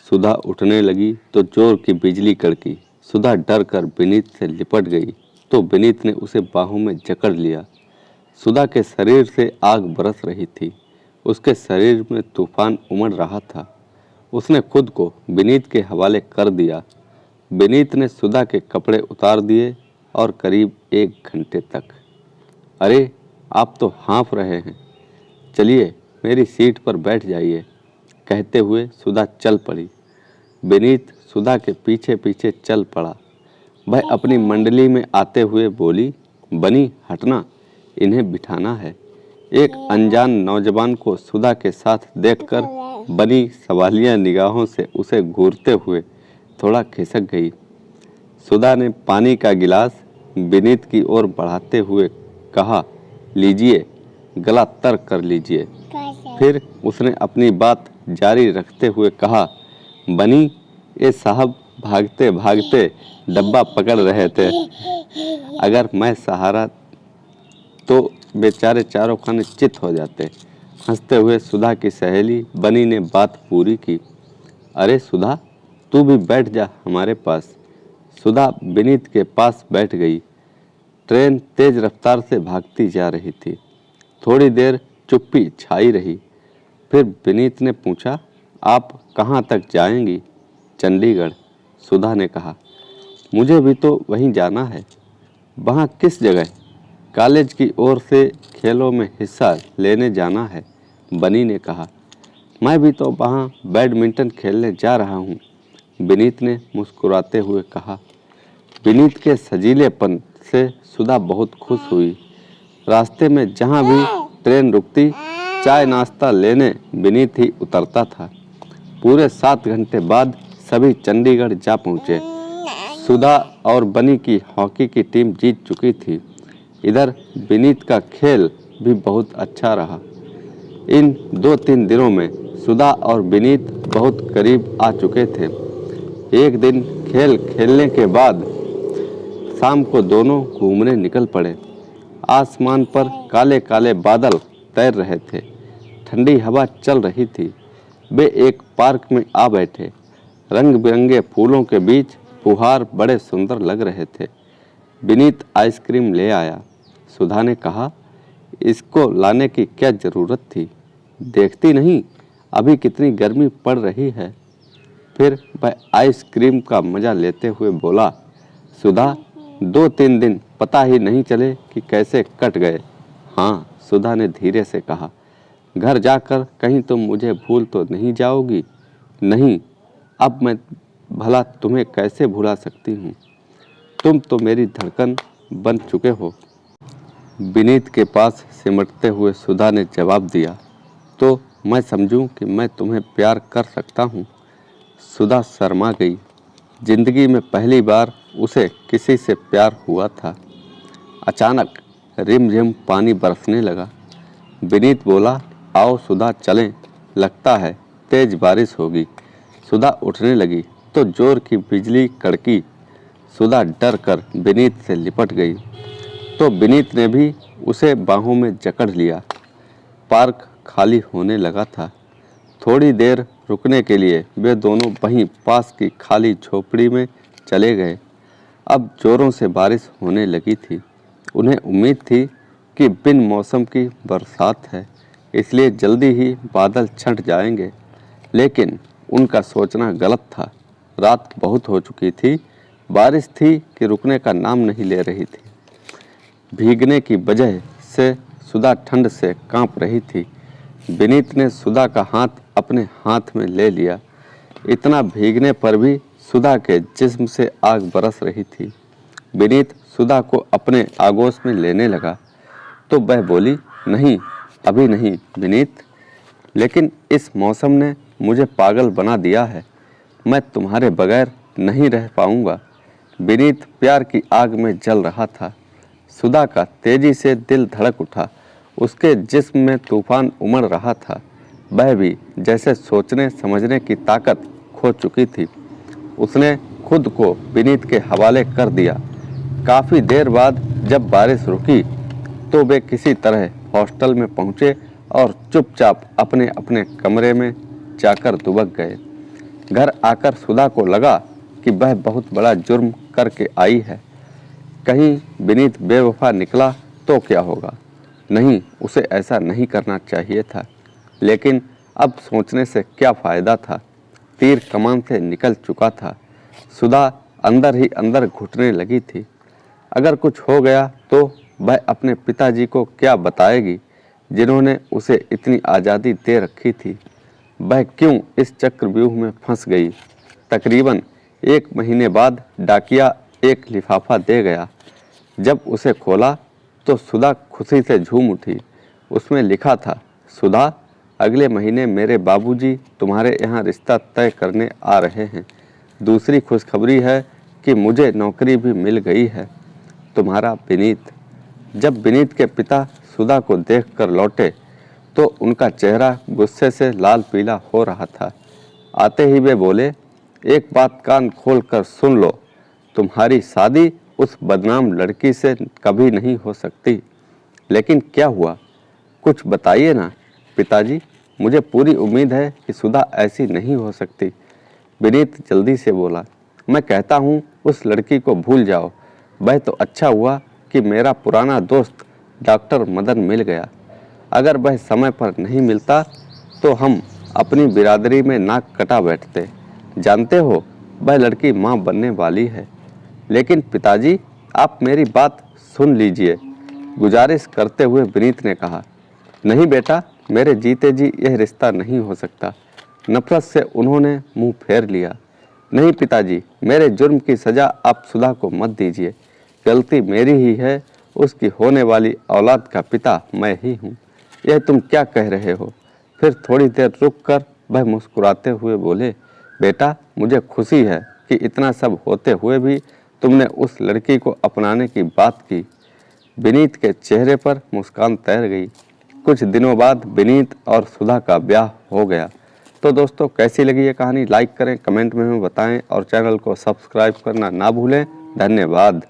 सुधा उठने लगी तो जोर की बिजली कड़की। सुधा डर कर विनीत से लिपट गई तो विनीत ने उसे बाहों में जकड़ लिया। सुधा के शरीर से आग बरस रही थी। उसके शरीर में तूफान उमड़ रहा था। उसने खुद को विनीत के हवाले कर दिया। विनीत ने सुधा के कपड़े उतार दिए और करीब 1 घंटे तक। अरे, आप तो हाँफ रहे हैं, चलिए मेरी सीट पर बैठ जाइए, कहते हुए सुधा चल पड़ी। विनीत सुधा के पीछे पीछे चल पड़ा। वह अपनी मंडली में आते हुए बोली, बनी हटना, इन्हें बिठाना है। एक अनजान नौजवान को सुधा के साथ देखकर बनी सवालिया निगाहों से उसे घूरते हुए थोड़ा खिसक गई। सुधा ने पानी का गिलास विनीत की ओर बढ़ाते हुए कहा, लीजिए, गला तर कर लीजिए। फिर उसने अपनी बात जारी रखते हुए कहा, बनी, ये साहब भागते भागते डब्बा पकड़ रहे थे। अगर मैं सहारा तो बेचारे चारों खाने चित हो जाते। हंसते हुए सुधा की सहेली बनी ने बात पूरी की। अरे सुधा, तू भी बैठ जा हमारे पास। सुधा विनीत के पास बैठ गई। ट्रेन तेज रफ्तार से भागती जा रही थी। थोड़ी देर चुप्पी छाई रही। फिर विनीत ने पूछा, आप कहाँ तक जाएंगी? चंडीगढ़, सुधा ने कहा। मुझे भी तो वहीं जाना है। वहाँ किस जगह? कॉलेज की ओर से खेलों में हिस्सा लेने जाना है, बनी ने कहा। मैं भी तो वहाँ बैडमिंटन खेलने जा रहा हूँ, विनीत ने मुस्कुराते हुए कहा। विनीत के सजीलेपन से सुधा बहुत खुश हुई। रास्ते में जहाँ भी ट्रेन रुकती, चाय नाश्ता लेने विनीत ही उतरता था। पूरे 7 घंटे बाद सभी चंडीगढ़ जा पहुँचे। सुधा और बनी की हॉकी की टीम जीत चुकी थी। इधर विनीत का खेल भी बहुत अच्छा रहा। इन 2-3 दिनों में सुधा और विनीत बहुत करीब आ चुके थे। एक दिन खेल खेलने के बाद शाम को दोनों घूमने निकल पड़े। आसमान पर काले काले बादल तैर रहे थे। ठंडी हवा चल रही थी। वे एक पार्क में आ बैठे। रंग बिरंगे फूलों के बीच फुहार बड़े सुंदर लग रहे थे। विनीत आइसक्रीम ले आया। सुधा ने कहा, इसको लाने की क्या ज़रूरत थी? देखती नहीं अभी कितनी गर्मी पड़ रही है। फिर वह आइसक्रीम का मज़ा लेते हुए बोला, सुधा, 2-3 दिन पता ही नहीं चले कि कैसे कट गए। हाँ, सुधा ने धीरे से कहा, घर जाकर कहीं तुम मुझे भूल तो नहीं जाओगी? नहीं, अब मैं भला तुम्हें कैसे भुला सकती हूँ? तुम तो मेरी धड़कन बन चुके हो। विनीत के पास सिमटते हुए सुधा ने जवाब दिया, तो मैं समझूं कि मैं तुम्हें प्यार कर सकता हूँ? सुधा शर्मा गई। जिंदगी में पहली बार उसे किसी से प्यार हुआ था। अचानक रिमझिम पानी बरसने लगा। विनीत बोला, आओ सुधा चलें, लगता है तेज बारिश होगी। सुधा उठने लगी तो जोर की बिजली कड़की। सुधा डर कर विनीत से लिपट गई तो विनीत ने भी उसे बाहों में जकड़ लिया। पार्क खाली होने लगा था। थोड़ी देर रुकने के लिए वे दोनों वहीं पास की खाली झोपड़ी में चले गए। अब जोरों से बारिश होने लगी थी। उन्हें उम्मीद थी कि बिन मौसम की बरसात है, इसलिए जल्दी ही बादल छंट जाएंगे। लेकिन उनका सोचना गलत था। रात बहुत हो चुकी थी। बारिश थी कि रुकने का नाम नहीं ले रही थी। भीगने की वजह से सुधा ठंड से कांप रही थी। विनीत ने सुधा का हाथ अपने हाथ में ले लिया। इतना भीगने पर भी सुधा के जिस्म से आग बरस रही थी। विनीत सुधा को अपने आगोश में लेने लगा तो वह बोली, नहीं, अभी नहीं विनीत, लेकिन इस मौसम ने मुझे पागल बना दिया है। मैं तुम्हारे बगैर नहीं रह पाऊंगा। विनीत प्यार की आग में जल रहा था। सुधा का तेजी से दिल धड़क उठा। उसके जिस्म में तूफान उमड़ रहा था। वह भी जैसे सोचने समझने की ताकत खो चुकी थी। उसने खुद को विनीत के हवाले कर दिया। काफ़ी देर बाद जब बारिश रुकी तो वे किसी तरह हॉस्टल में पहुँचे और चुपचाप अपने अपने कमरे में जाकर दुबक गए। घर आकर सुधा को लगा कि वह बहुत बड़ा जुर्म करके आई है। कहीं विनीत बेवफा निकला तो क्या होगा। नहीं, उसे ऐसा नहीं करना चाहिए था, लेकिन अब सोचने से क्या फ़ायदा था। तीर कमान से निकल चुका था। सुधा अंदर ही अंदर घुटने लगी थी। अगर कुछ हो गया तो वह अपने पिताजी को क्या बताएगी, जिन्होंने उसे इतनी आज़ादी दे रखी थी। वह क्यों इस चक्रव्यूह में फंस गई। तकरीबन 1 महीने बाद डाकिया एक लिफाफा दे गया। जब उसे खोला तो सुधा खुशी से झूम उठी। उसमें लिखा था, सुधा, अगले महीने मेरे बाबूजी तुम्हारे यहाँ रिश्ता तय करने आ रहे हैं। दूसरी खुशखबरी है कि मुझे नौकरी भी मिल गई है। तुम्हारा विनीत। जब विनीत के पिता सुधा को देखकर लौटे तो उनका चेहरा गुस्से से लाल पीला हो रहा था। आते ही वे बोले, एक बात कान खोल कर सुन लो, तुम्हारी शादी उस बदनाम लड़की से कभी नहीं हो सकती। लेकिन क्या हुआ, कुछ बताइए ना पिताजी। मुझे पूरी उम्मीद है कि सुधा ऐसी नहीं हो सकती। विनीत जल्दी से बोला, मैं कहता हूँ उस लड़की को भूल जाओ। वह तो अच्छा हुआ कि मेरा पुराना दोस्त डॉक्टर मदन मिल गया। अगर वह समय पर नहीं मिलता तो हम अपनी बिरादरी में नाक कटा बैठते। जानते हो, वह लड़की माँ बनने वाली है। लेकिन पिताजी, आप मेरी बात सुन लीजिए, गुजारिश करते हुए विनीत ने कहा। नहीं बेटा, मेरे जीते जी यह रिश्ता नहीं हो सकता। नफरत से उन्होंने मुंह फेर लिया। नहीं पिताजी, मेरे जुर्म की सज़ा आप सुधा को मत दीजिए। गलती मेरी ही है, उसकी होने वाली औलाद का पिता मैं ही हूँ। यह तुम क्या कह रहे हो। फिर थोड़ी देर रुककर वह मुस्कुराते हुए बोले, बेटा, मुझे खुशी है कि इतना सब होते हुए भी तुमने उस लड़की को अपनाने की बात की। विनीत के चेहरे पर मुस्कान तैर गई। कुछ दिनों बाद विनीत और सुधा का ब्याह हो गया। तो दोस्तों, कैसी लगी ये कहानी, लाइक करें, कमेंट में हमें बताएं और चैनल को सब्सक्राइब करना ना भूलें। धन्यवाद।